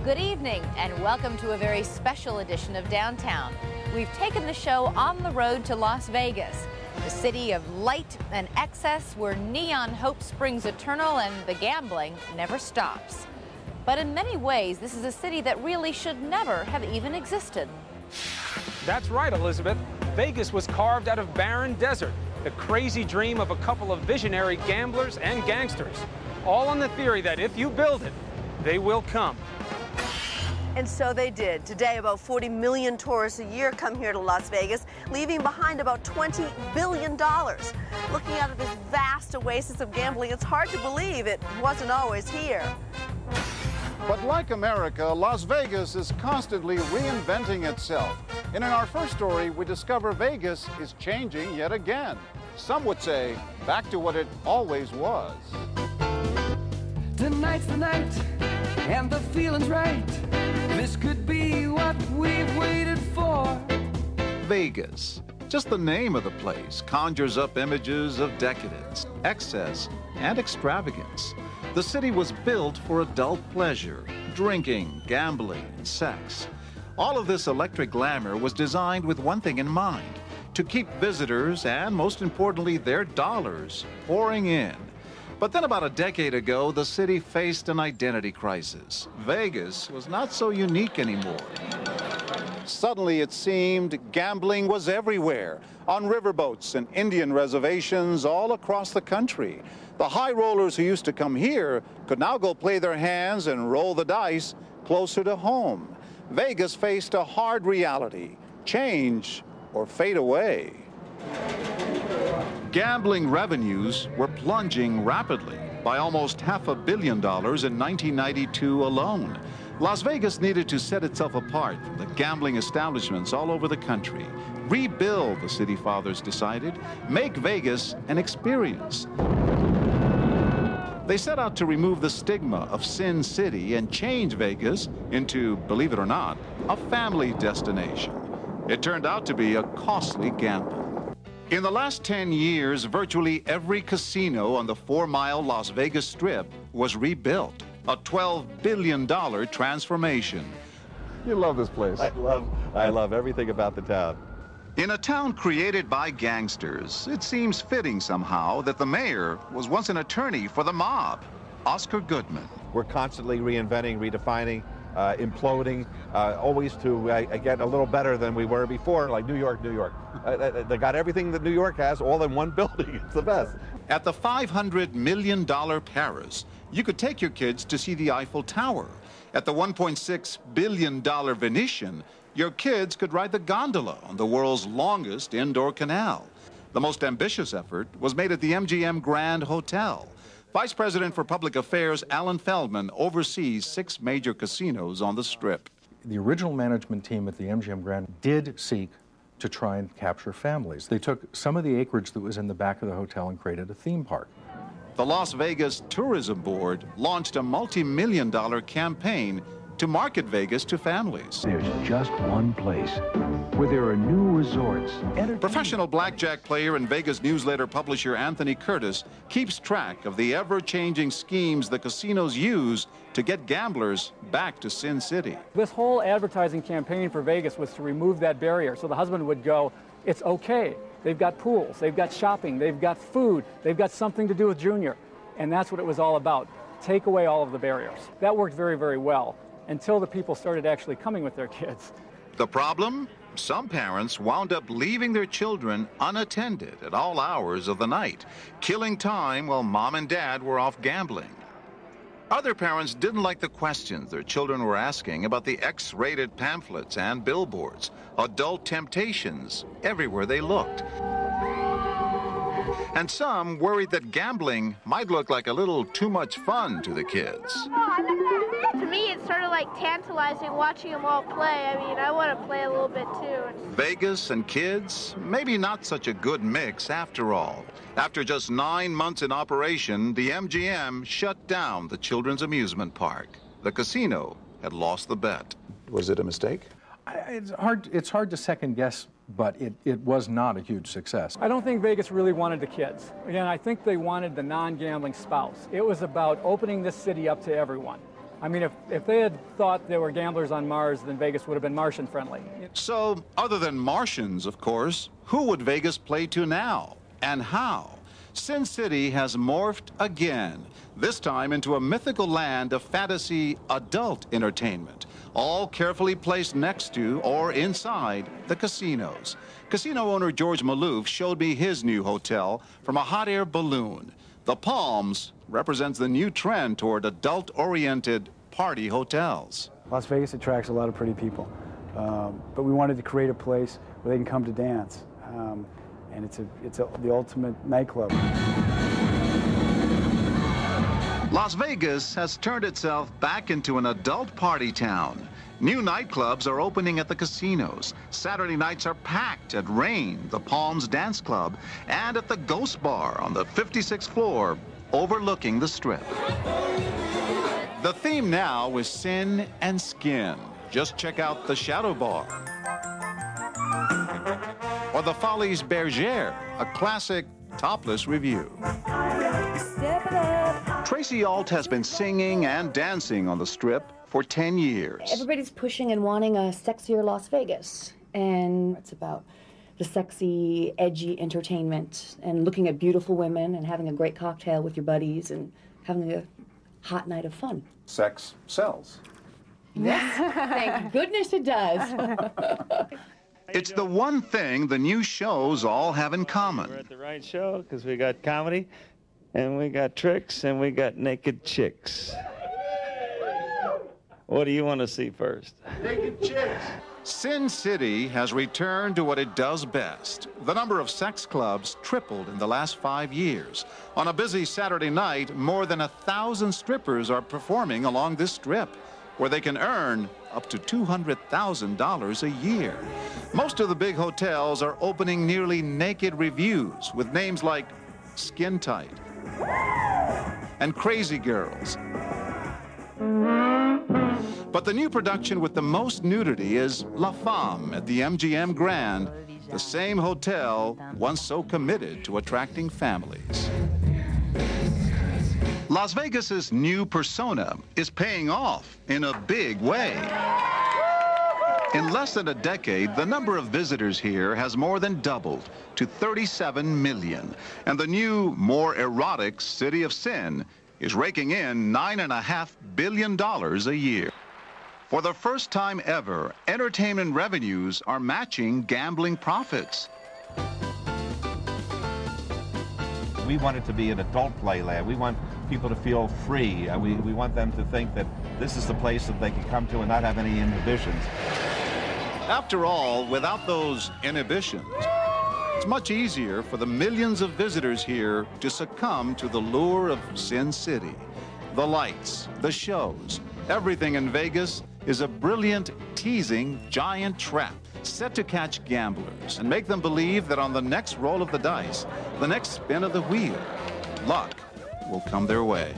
Good evening and welcome to a very special edition of Downtown. We've taken the show on the road to Las Vegas, the city of light and excess where neon hope springs eternal and the gambling never stops. But in many ways, this is a city that really should never have even existed. That's right, Elizabeth. Vegas was carved out of barren desert, the crazy dream of a couple of visionary gamblers and gangsters, all on the theory that if you build it, they will come. And so they did. Today, about 40 million tourists a year come here to Las Vegas, leaving behind about $20 billion. Looking out at this vast oasis of gambling, it's hard to believe it wasn't always here. But like America, Las Vegas is constantly reinventing itself. And in our first story, we discover Vegas is changing yet again. Some would say, back to what it always was. Tonight's the night, and the feeling's right. This could be what we've waited for. Vegas. Just the name of the place conjures up images of decadence, excess, and extravagance. The city was built for adult pleasure, drinking, gambling, and sex. All of this electric glamour was designed with one thing in mind: to keep visitors and, most importantly, their dollars pouring in. But then about a decade ago, the city faced an identity crisis. Vegas was not so unique anymore. Suddenly, it seemed gambling was everywhere, on riverboats and Indian reservations all across the country. The high rollers who used to come here could now go play their hands and roll the dice closer to home. Vegas faced a hard reality: change or fade away. Gambling revenues were plunging rapidly by almost $500 million in 1992 alone. Las Vegas needed to set itself apart from the gambling establishments all over the country. Rebuild, the city fathers decided. Make Vegas an experience. They set out to remove the stigma of Sin City and change Vegas into, believe it or not, a family destination. It turned out to be a costly gamble. In the last 10 years, virtually every casino on the 4-mile Las Vegas Strip was rebuilt. A $12 billion transformation. You love this place. I love everything about the town. In a town created by gangsters, it seems fitting somehow that the mayor was once an attorney for the mob, Oscar Goodman. We're constantly reinventing, redefining, imploding, always to get a little better than we were before, like New York, New York. They got everything that New York has all in one building. It's the best. At the $500 million Paris, you could take your kids to see the Eiffel Tower. At the $1.6 billion Venetian, your kids could ride the gondola on the world's longest indoor canal. The most ambitious effort was made at the MGM Grand Hotel. Vice President for Public Affairs Alan Feldman oversees 6 major casinos on the Strip. The original management team at the MGM Grand did seek to try and capture families. They took some of the acreage that was in the back of the hotel and created a theme park. The Las Vegas Tourism Board launched a multi-million-dollar campaign to market Vegas to families. There's just one place where there are new resorts. Professional blackjack player and Vegas newsletter publisher Anthony Curtis keeps track of the ever-changing schemes the casinos use to get gamblers back to Sin City. This whole advertising campaign for Vegas was to remove that barrier, so the husband would go, it's okay. They've got pools, they've got shopping, they've got food, they've got something to do with Junior. And that's what it was all about. Take away all of the barriers. That worked very, very well until the people started actually coming with their kids. The problem? Some parents wound up leaving their children unattended at all hours of the night, killing time while mom and dad were off gambling. Other parents didn't like the questions their children were asking about the X-rated pamphlets and billboards, adult temptations everywhere they looked. And some worried that gambling might look like a little too much fun to the kids. To me, it's sort of like tantalizing watching them all play. I mean, I want to play a little bit too. Vegas and kids, maybe not such a good mix after all. After just 9 months in operation, the MGM shut down the children's amusement park. The casino had lost the bet. Was it a mistake? It's hard to second guess, but it was not a huge success. I don't think Vegas really wanted the kids. Again, I think they wanted the non-gambling spouse. It was about opening this city up to everyone. I mean, if they had thought there were gamblers on Mars, then Vegas would have been Martian friendly. So, other than Martians, of course, who would Vegas play to now? And how? Sin City has morphed again, this time into a mythical land of fantasy adult entertainment, all carefully placed next to or inside the casinos. Casino owner George Maloof showed me his new hotel from a hot air balloon. The Palms represents the new trend toward adult-oriented party hotels. Las Vegas attracts a lot of pretty people, but we wanted to create a place where they can come to dance, and it's the ultimate nightclub. Las Vegas has turned itself back into an adult party town. New nightclubs are opening at the casinos. Saturday nights are packed at Rain, the Palms Dance Club, and at the Ghost Bar on the 56th floor, overlooking the Strip. The theme now is sin and skin. Just check out the Shadow Bar. Or the Folies Bergère, a classic topless review. Tracy Ault has been singing and dancing on the Strip for 10 years. Everybody's pushing and wanting a sexier Las Vegas, and it's about the sexy, edgy entertainment and looking at beautiful women and having a great cocktail with your buddies and having a hot night of fun. Sex sells. Yes, thank goodness it does. It's the one thing the new shows all have in common. We're at the right show because we got comedy, and we got tricks, and we got naked chicks. What do you want to see first? Naked chicks. Sin City has returned to what it does best. The number of sex clubs tripled in the last 5 years. On a busy Saturday night, more than 1,000 strippers are performing along this strip, where they can earn up to $200,000 a year. Most of the big hotels are opening nearly naked revues with names like Skin Tight and Crazy Girls. But the new production with the most nudity is La Femme at the MGM Grand, the same hotel once so committed to attracting families. Las Vegas's new persona is paying off in a big way. In less than a decade, the number of visitors here has more than doubled to 37 million. And the new, more erotic City of Sin is raking in $9.5 billion a year. For the first time ever, entertainment revenues are matching gambling profits. We want it to be an adult playland. We want people to feel free. We want them to think that this is the place that they can come to and not have any inhibitions. After all, without those inhibitions, it's much easier for the millions of visitors here to succumb to the lure of Sin City. The lights, the shows, everything in Vegas is a brilliant, teasing, giant trap set to catch gamblers and make them believe that on the next roll of the dice, the next spin of the wheel, luck will come their way.